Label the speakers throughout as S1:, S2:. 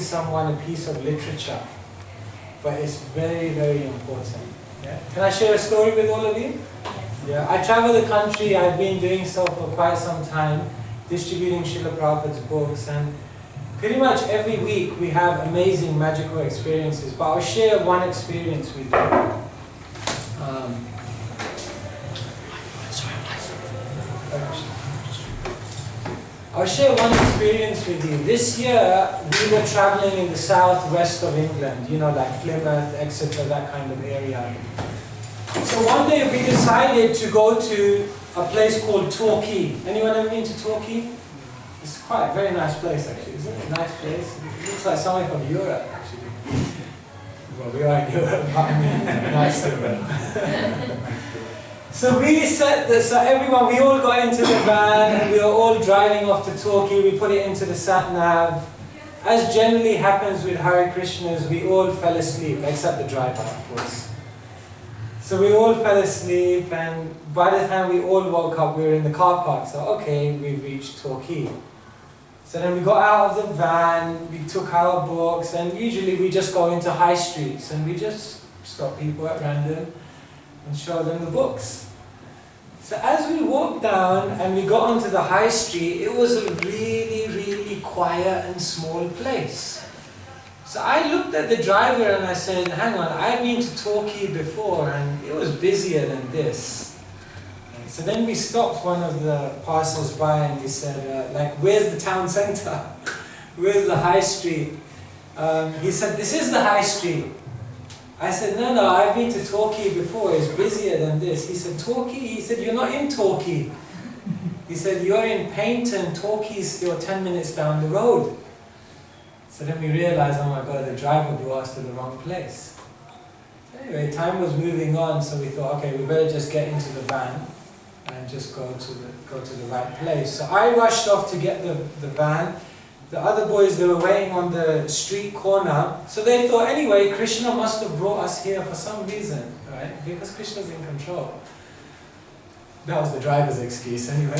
S1: someone a piece of literature, but it's very, very important. Yeah? Can I share a story with all of you? Yeah, I travel the country. I've been doing so for quite some time, distributing Srila Prabhupada's books, and pretty much every week we have amazing magical experiences, but I'll share one experience with you. I'll share one experience with you. This year, we were traveling in the southwest of England, you know, like Plymouth, Exeter, that kind of area. So one day we decided to go to a place called Torquay. Anyone ever been to Torquay? It's quite a very nice place, actually, isn't it? A nice place. It looks like somewhere from Europe, actually. Well, we are in Europe, but I mean, nice Europe. So we said that, so everyone, we all got into the van and we were all driving off to Torquay. We put it into the sat-nav. As generally happens with Hare Krishnas, we all fell asleep, except the driver, of course. So we all fell asleep, and by the time we all woke up, we were in the car park. So okay, we reached Torquay. So then we got out of the van, we took our books, and usually we just go into high streets and we just stop people at random and show them the books. So as we walked down and we got onto the high street, it was a really, really quiet and small place. So I looked at the driver and I said, hang on, I've been to Torquay before and it was busier than this. So then we stopped one of the passers-by and we said, like, where's the town centre? Where's the high street? He said, this is the high street. I said, no, I've been to Torquay before, it's busier than this. He said, Torquay? He said, you're not in Torquay. He said, you're in Paynton, Torquay's still 10 minutes down the road. So then we realized, oh my God, the driver brought us to the wrong place. Anyway, time was moving on, so we thought, okay, we better just get into the van and just go to the right place. So I rushed off to get the van. The other boys, they were waiting on the street corner. So they thought, anyway, Krishna must have brought us here for some reason, right? Because Krishna's in control. That was the driver's excuse anyway.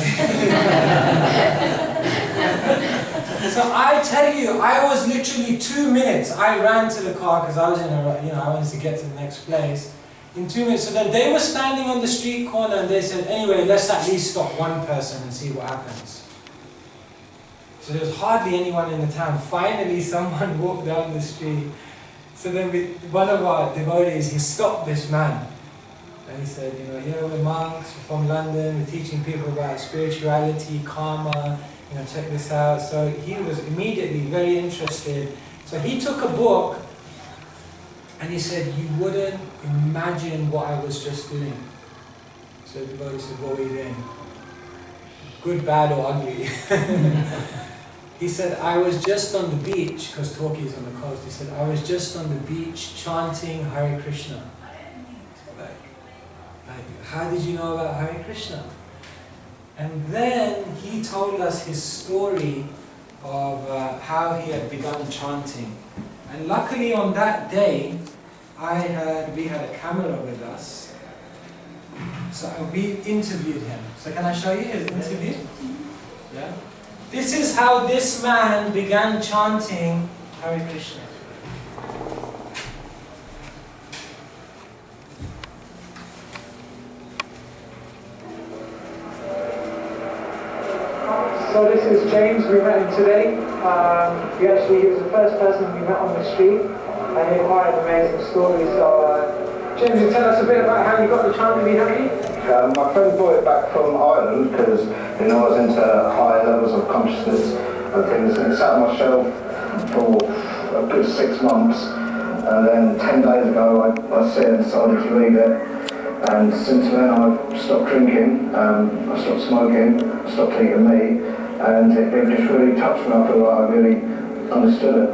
S1: So I tell you, I was literally 2 minutes. I ran to the car because I was in a, I wanted to get to the next place. In 2 minutes, so then they were standing on the street corner and they said, anyway, let's at least stop one person and see what happens. So there was hardly anyone in the town. Finally, someone walked down the street. So then one of our devotees, he stopped this man. And he said, we're monks, we're from London, we're teaching people about spirituality, karma, check this out. So he was immediately very interested. So he took a book and he said, you wouldn't imagine what I was just doing. So the devotee said, what were you doing? Good, bad or ugly? He said, I was just on the beach, because Torquay is on the coast. He said, I was just on the beach chanting Hare Krishna. Like, how did you know about Hare Krishna? And then he told us his story of how he had begun chanting. And luckily on that day, we had a camera with us. So we interviewed him. So can I show you his interview? Yeah. This is how this man began chanting Hare Krishna. So this is James, we met him today. He was the first person we met on the street, and he had quite an amazing story. So James, you tell us a bit about how you got the chant to be happy?
S2: My friend brought it back from Ireland because I was into higher levels of consciousness and things, and it sat on my shelf for a good 6 months, and then 10 days ago I sit and decided to read it, and since then I've stopped drinking, I've stopped smoking, stopped eating meat, and it just really touched me. I feel like I really understood it.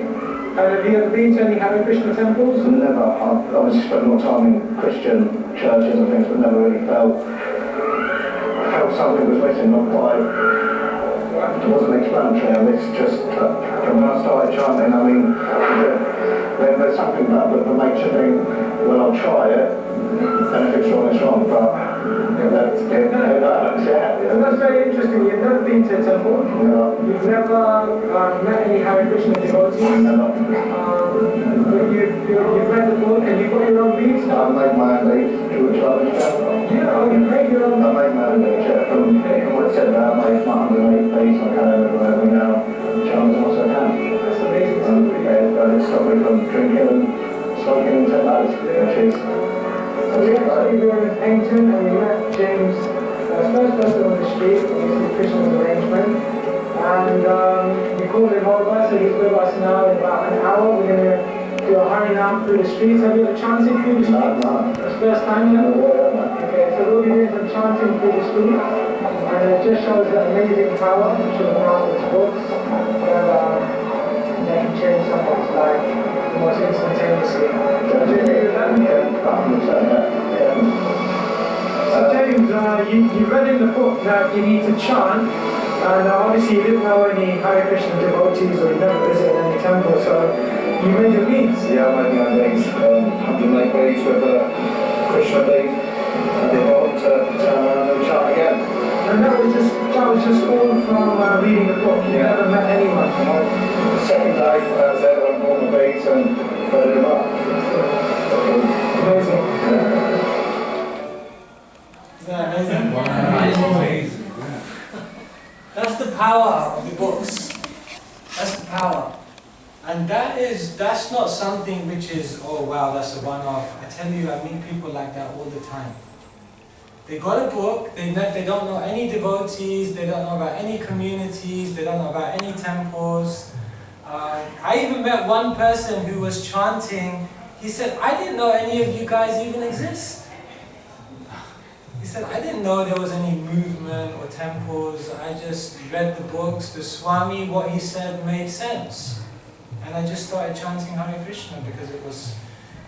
S1: Have you ever been to any Hare Krishna temples?
S2: Never. I've obviously spent more time in Christian churches and things, but never really felt something was missing, not quite. wasn't explanatory, and it's just when I started chanting, I mean, there's something about that makes you think, well, I'll try it, and if it's wrong, it's wrong, but it works, yeah.
S1: So that's very interesting. You've never been to a temple?
S2: No.
S1: You've never met any Hare Krishna devotees?
S2: Never.
S1: But you've read the book and you've got your own beads?
S2: I make my own beads, George Love.
S1: Yeah, oh, you make your own
S2: I make my own beads, yeah. From what it said about, I make my 108 beads, I can everywhere we now chant as much as I can.
S1: That's amazing.
S2: It stopped me from drinking and smoking and 10 days, which is...
S1: So we actually were in Paynton and we met James, first person on the street, obviously Krishna's arrangement, and we called him over, so he's with us now in about an hour. We're going to do a Harinam through the streets. Have you ever chanted through the streets?
S2: No.
S1: That's the first time, yeah? Okay, so we'll be doing some chanting through the streets, and it just shows the amazing power of the Master's books, where they can change someone's life almost instantaneously. Do you agree with that? So James, you read in the book that you need to chant, and obviously you didn't know any Hare Krishna devotees or you never visited any temple, so you made your beads.
S2: Yeah, I made my own beads. 108 beads with a Krishna bead, and they go on to turn around and chant again.
S1: And that was just all from reading the book. You never met anyone.
S2: The second day, I was there on all the beads and filled them up.
S1: Amazing.
S3: Isn't that amazing?
S1: Amazing. That's the power of the books. That's the power. And that's not something which is, oh wow, that's a one-off. I tell you, I meet people like that all the time. They got a book, they don't know any devotees, they don't know about any communities, they don't know about any temples. I even met one person who was chanting. He said, I didn't know any of you guys even exist. He said, I didn't know there was any movement or temples. I just read the books. The Swami, what he said made sense. And I just started chanting Hare Krishna because it was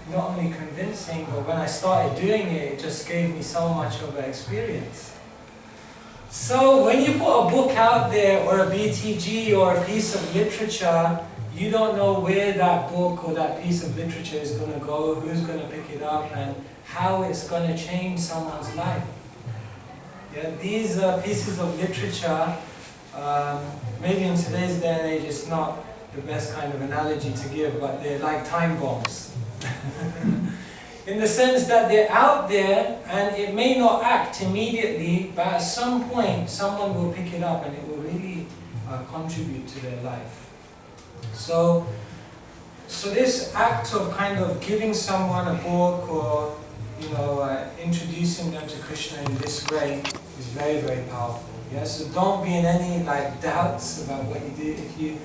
S1: not only convincing, but when I started doing it, it just gave me so much of an experience. So when you put a book out there, or a BTG, or a piece of literature, you don't know where that book or that piece of literature is going to go, who's going to pick it up, and how it's going to change someone's life. Yeah, these pieces of literature, maybe in today's day and age, it's not the best kind of analogy to give, but they're like time bombs. In the sense that they're out there and it may not act immediately, but at some point someone will pick it up and it will really contribute to their life. So this act of kind of giving someone a book or introducing them to Krishna in this way is very, very powerful. Yeah? So don't be in any doubts about what you do. If you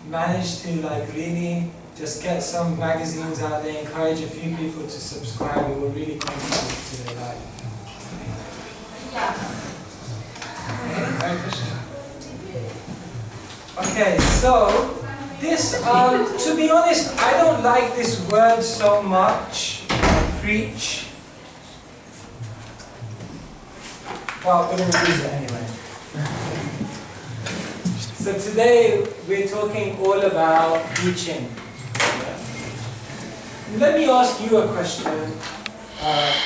S1: manage to really just get some magazines out there, encourage a few people to subscribe, it will really contribute to their life. Okay, so this, to be honest, I don't like this word so much, preach. Well, we're going to use it anyway. So today we're talking all about preaching. Let me ask you a question.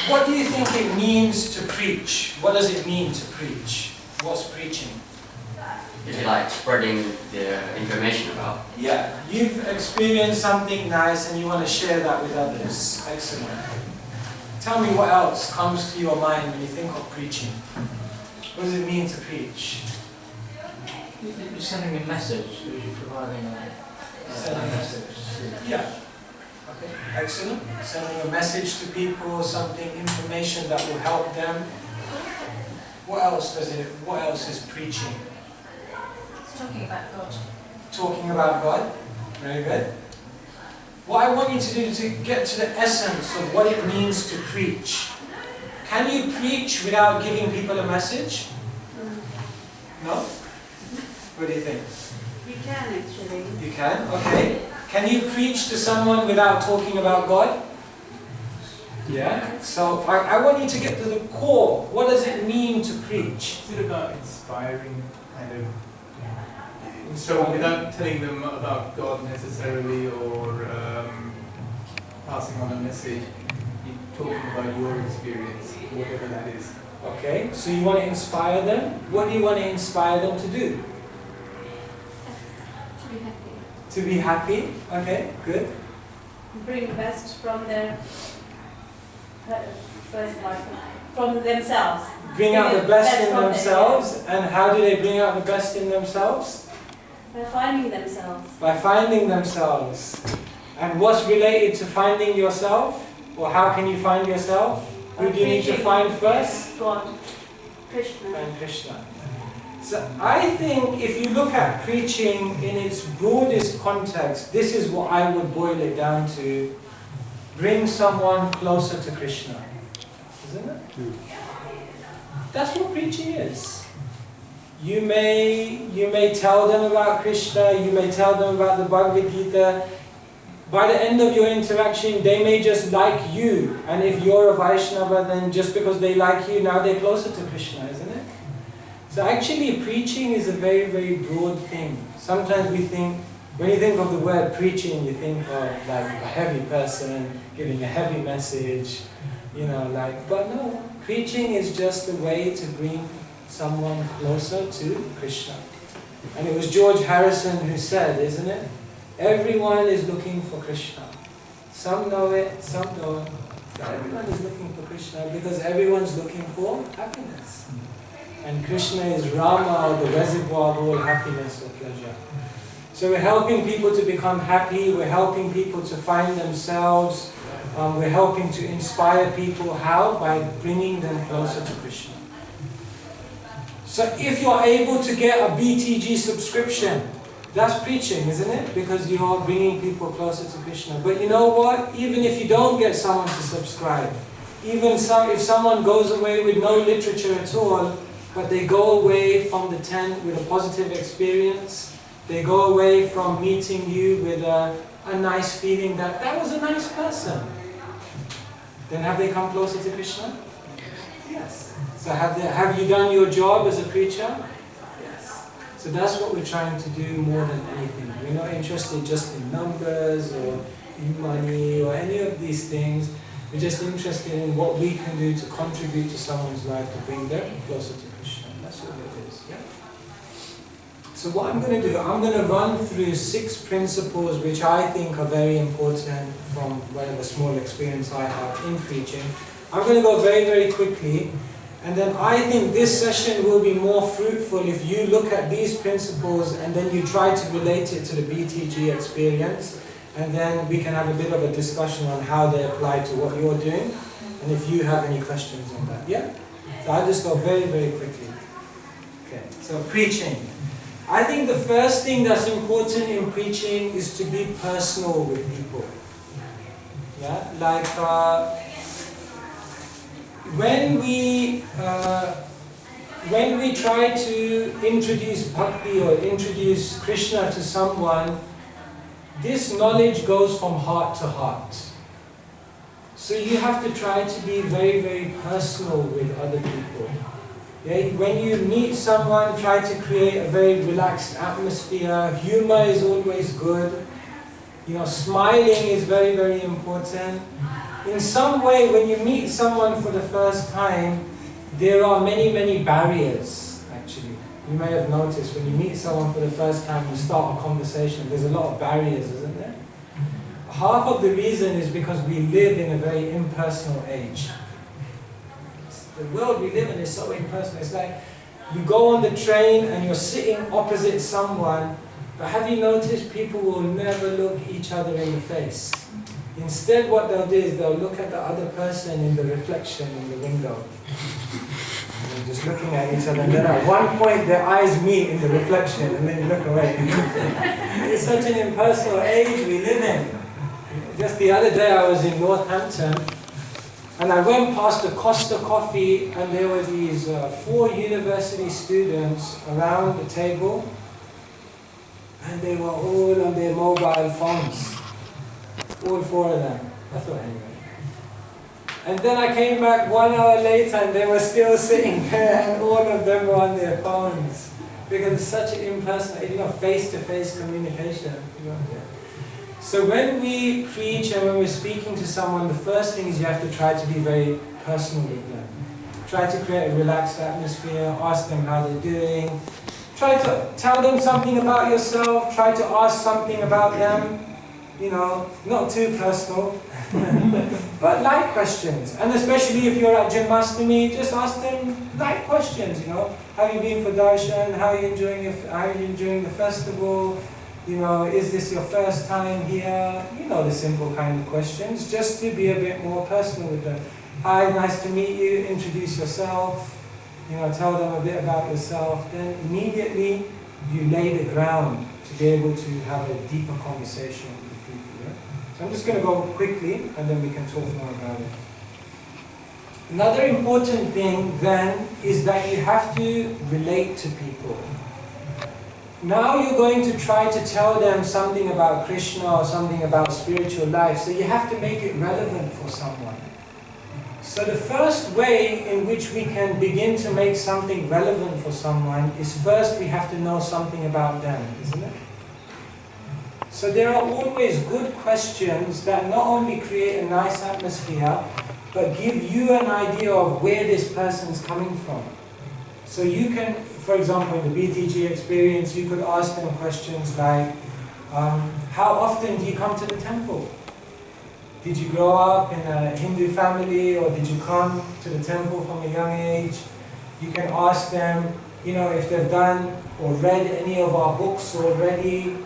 S1: What do you think it means to preach? What does it mean to preach? What's preaching?
S3: Is it like spreading the information about?
S1: Yeah, you've experienced something nice and you want to share that with others. Excellent. Tell me what else comes to your mind when you think of preaching. What does it mean to preach?
S4: You're sending a message, you're providing a message.
S1: Yeah. Okay. Excellent. Sending a message to people, something, information that will help them. What else is preaching?
S5: It's talking about God.
S1: Talking about God. Very good. What I want you to do to get to the essence of what it means to preach. Can you preach without giving people a message? No? What do you think?
S5: You can actually.
S1: You can? Okay. Can you preach to someone without talking about God? Yeah? So I want you to get to the core. What does it mean to preach?
S6: Is it about inspiring kind of So without telling them about God necessarily or passing on a message, you're talking about your experience, whatever that is.
S1: Okay, so you want to inspire them? What do you want to inspire them to do?
S5: To be happy.
S1: To be happy? Okay, good.
S5: Bring the best from their first life, from themselves.
S1: Bring out the best in
S5: from
S1: themselves. And how do they bring out the best in themselves?
S5: By finding themselves.
S1: By finding themselves. And what's related to finding yourself? Or how can you find yourself? Who do you need to find first?
S5: God. Krishna.
S1: And Krishna. So I think if you look at preaching in its broadest context, this is what I would boil it down to. Bring someone closer to Krishna. Isn't it? That's what preaching is. You may tell them about Krishna, you may tell them about the Bhagavad Gita. By the end of your interaction, they may just like you. And if you're a Vaishnava, then just because they like you, now they're closer to Krishna, isn't it? So actually, preaching is a very, very broad thing. Sometimes we think, when you think of the word preaching, you think of like a heavy person giving a heavy message, but no, preaching is just a way to bring someone closer to Krishna. And it was George Harrison who said, isn't it? Everyone is looking for Krishna. Some know it, some don't. But everyone is looking for Krishna because everyone's looking for happiness. And Krishna is Rama, the reservoir of all happiness or pleasure. So we're helping people to become happy, we're helping people to find themselves, we're helping to inspire people. How? By bringing them closer to Krishna. So if you're able to get a BTG subscription, that's preaching, isn't it? Because you are bringing people closer to Krishna. But you know what? Even if you don't get someone to subscribe, if someone goes away with no literature at all, but they go away from the tent with a positive experience, they go away from meeting you with a nice feeling that was a nice person, then have they come closer to Krishna? Yes. So have you done your job as a preacher? Yes. So that's what we're trying to do more than anything. We're not interested just in numbers or in money or any of these things. We're just interested in what we can do to contribute to someone's life to bring them closer to Krishna. That's what it is. Yeah? So what I'm going to do, I'm going to run through 6 principles which I think are very important from whatever small experience I have in preaching. I'm going to go very, very quickly. And then I think this session will be more fruitful if you look at these principles and then you try to relate it to the BTG experience. And then we can have a bit of a discussion on how they apply to what you're doing. And if you have any questions on that. Yeah? So I'll just go very, very quickly. Okay, so preaching. I think the first thing that's important in preaching is to be personal with people. Yeah? Like, when we try to introduce bhakti or introduce Krishna to someone, this knowledge goes from heart to heart. So you have to try to be very, very personal with other people. Yeah? When you meet someone, try to create a very relaxed atmosphere. Humor is always good. Smiling is very, very important. In some way, when you meet someone for the first time, there are many, many barriers, actually. You may have noticed when you meet someone for the first time, you start a conversation, there's a lot of barriers, isn't there? Half of the reason is because we live in a very impersonal age. The world we live in is so impersonal. It's like you go on the train and you're sitting opposite someone, but have you noticed people will never look each other in the face? Instead, what they'll do is they'll look at the other person in the reflection in the window. And they're just looking at each other, and then at one point their eyes meet in the reflection, and then you look away. It's such an impersonal age we live in. Just the other day I was in Northampton, and I went past the Costa Coffee, and there were these 4 university students around the table, and they were all on their mobile phones. All 4 of them. I thought, anyway. And then I came back 1 hour later and they were still sitting there and all of them were on their phones. because it's such an impersonal, face-to-face communication. So when we preach and when we're speaking to someone, the first thing is you have to try to be very personal with them. Try to create a relaxed atmosphere, ask them how they're doing. Try to tell them something about yourself, try to ask something about them. Not too personal, but light questions. And especially if you're at Janmashtami, just ask them light questions, How have you been for darshan? How are you enjoying the festival? Is this your first time here? The simple kind of questions, just to be a bit more personal with them. Hi, nice to meet you, introduce yourself, tell them a bit about yourself. Then immediately you lay the ground to be able to have a deeper conversation with people. Yeah? So I'm just going to go quickly and then we can talk more about it. Another important thing then is that you have to relate to people. Now you're going to try to tell them something about Krishna or something about spiritual life, so you have to make it relevant for someone. So the first way in which we can begin to make something relevant for someone is first we have to know something about them, isn't it? So there are always good questions that not only create a nice atmosphere, but give you an idea of where this person's coming from. So you can, for example, in the BTG experience, you could ask them questions like, how often do you come to the temple? Did you grow up in a Hindu family, or did you come to the temple from a young age? You can ask them, if they've done or read any of our books already.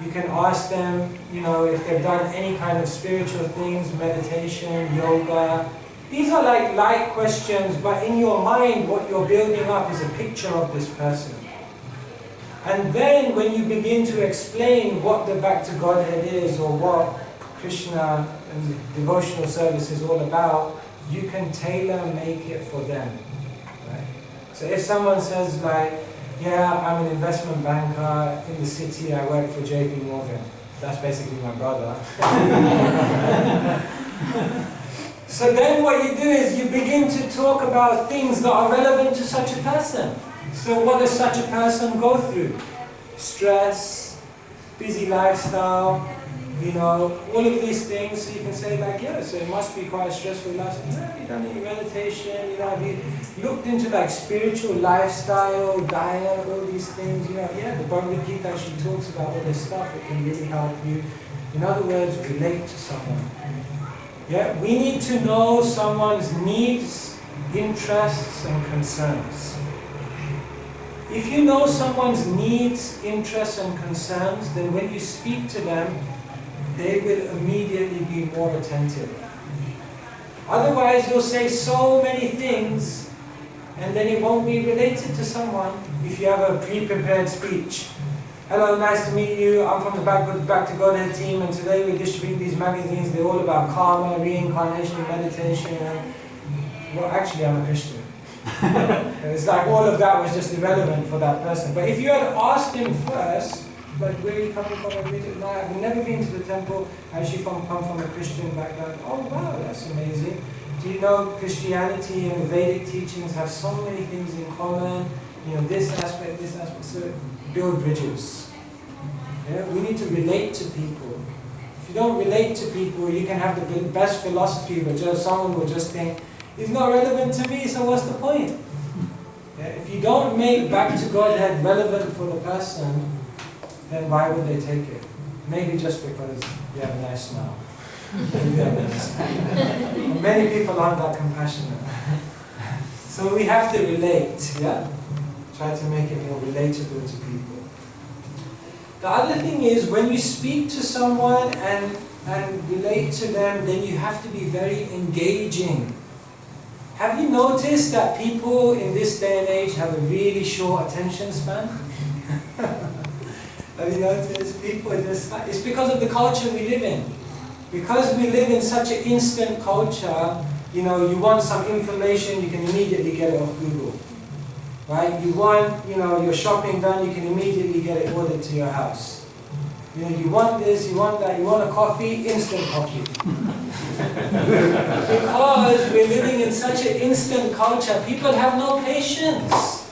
S1: You can ask them, if they've done any kind of spiritual things, meditation, yoga. These are like light questions, but in your mind, what you're building up is a picture of this person. And then when you begin to explain what the Back to Godhead is, or what Krishna and devotional service is all about, you can tailor-make it for them. Right? So if someone says like, yeah, I'm an investment banker in the city, I work for JP Morgan. That's basically my brother. So then what you do is you begin to talk about things that are relevant to such a person. So what does such a person go through? Stress, busy lifestyle, all of these things. So you can say like, yeah, so it must be quite a stressful lifestyle. Have you done any meditation? Have you looked into like spiritual lifestyle, diet, all these things? Yeah, the Bhagavad Gita actually talks about all this stuff. It can really help you. In other words, relate to someone. Yeah, we need to know someone's needs, interests, and concerns. If you know someone's needs, interests, and concerns, then when you speak to them, they will immediately be more attentive. Otherwise, you'll say so many things, and then it won't be related to someone if you have a pre-prepared speech. Hello, nice to meet you. I'm from the Back to Godhead team, and today we're distributing these magazines. They're all about karma, reincarnation, meditation. Well, actually, I'm a Christian. It's like all of that was just irrelevant for that person. But if you had asked him first, like, where are you coming from? No, I've never been to the temple. I actually come from a Christian background. Oh, wow, that's amazing. Do you know Christianity and the Vedic teachings have so many things in common? This aspect. So build bridges. Yeah? We need to relate to people. If you don't relate to people, you can have the best philosophy, but just someone will just think, it's not relevant to me, so what's the point? Yeah? If you don't make Back to Godhead relevant for the person, then why would they take it? Maybe just because you have a nice smile. Many people aren't that compassionate. So we have to relate, yeah? Try to make it more relatable to people. The other thing is, when you speak to someone and relate to them, then you have to be very engaging. Have you noticed that people in this day and age have a really short attention span? Have you noticed? People just, it's because of the culture we live in. Because we live in such an instant culture, you want some information, you can immediately get it off Google. Right? You want, your shopping done, you can immediately get it ordered to your house. You want this, you want that, you want a coffee, instant coffee. Because we're living in such an instant culture, people have no patience.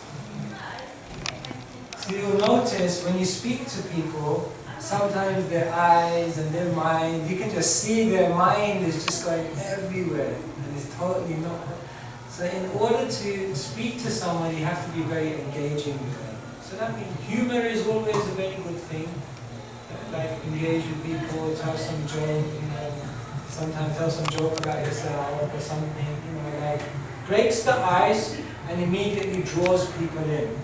S1: So you'll notice when you speak to people, sometimes their eyes and their mind, you can just see their mind is just going everywhere and it's totally not. So in order to speak to someone, you have to be very engaging with them. So that means humor is always a very good thing. Like engage with people, tell some joke, sometimes tell some joke about yourself or something, like breaks the ice and immediately draws people in.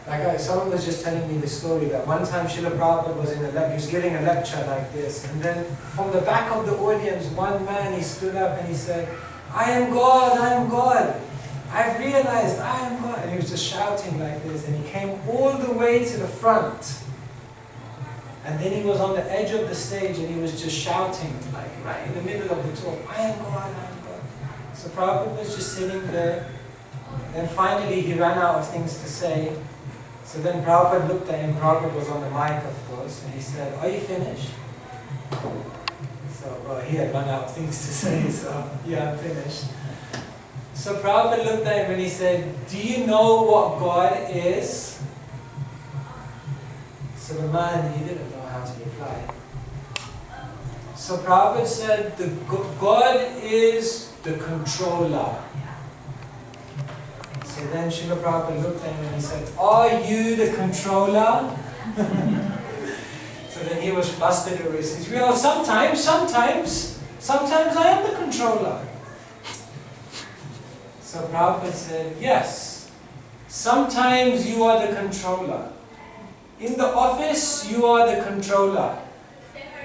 S1: Like someone was just telling me the story that one time Srila Prabhupada was he was giving a lecture like this, and then from the back of the audience, one man, he stood up and he said, "I am God, I am God. I've realized I am God." And he was just shouting like this, and he came all the way to the front. And then he was on the edge of the stage and he was just shouting, like right in the middle of the talk, "I am God, I am God." So Prabhupada was just sitting there. Then finally he ran out of things to say. So then Prabhupada looked at him. Prabhupada was on the mic, of course, and he said, "Are you finished?" So, well, he had run out of things to say, so yeah, I'm finished. So Prabhupada looked at him and he said, "Do you know what God is?" So the man, he didn't know how to reply. So Prabhupada said, God is the controller. So then Srila Prabhupada looked at him and he said, "Are you the controller?" So then he was flustered over it. He says, "Well, sometimes I am the controller." So Prabhupada said, "Yes, sometimes you are the controller. In the office, you are the controller.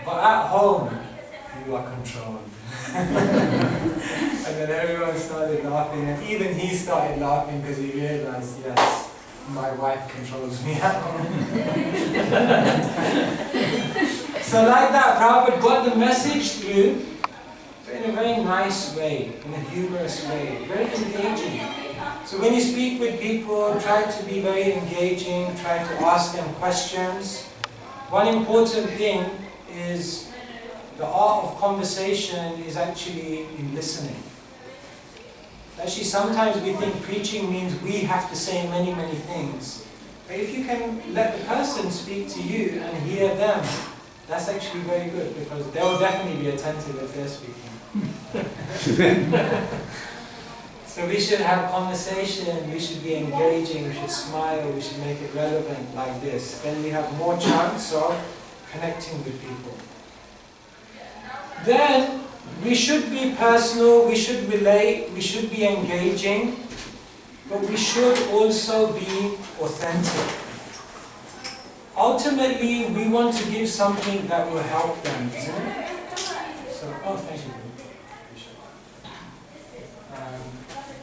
S1: But at home, you are controlled." And then everyone started laughing, and even he started laughing because he realized, yes, my wife controls me at home. So like that, Prabhupada got the message through in a very nice way, in a humorous way, very engaging. So when you speak with people, try to be very engaging, try to ask them questions. One important thing is the art of conversation is actually in listening. Actually, sometimes we think preaching means we have to say many, many things. But if you can let the person speak to you and hear them, that's actually very good, because they'll definitely be attentive if they're speaking. So we should have conversation, we should be engaging, we should smile, we should make it relevant like this. Then we have more chance of connecting with people. Then we should be personal, we should relate, we should be engaging, but we should also be authentic. Ultimately, we want to give something that will help them, isn't it? So, thank you.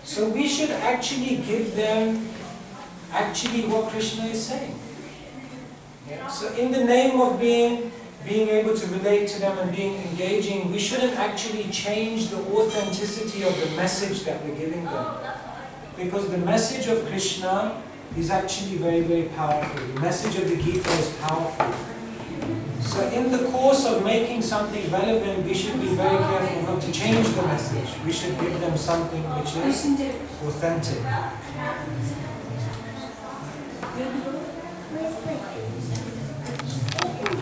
S1: So we should actually give them actually what Krishna is saying. Yeah? So in the name of being able to relate to them and being engaging, we shouldn't actually change the authenticity of the message that we're giving them. Because the message of Krishna is actually very, very powerful. The message of the Gita is powerful. So in the course of making something relevant, we should be very careful not to change the message. We should give them something which is authentic.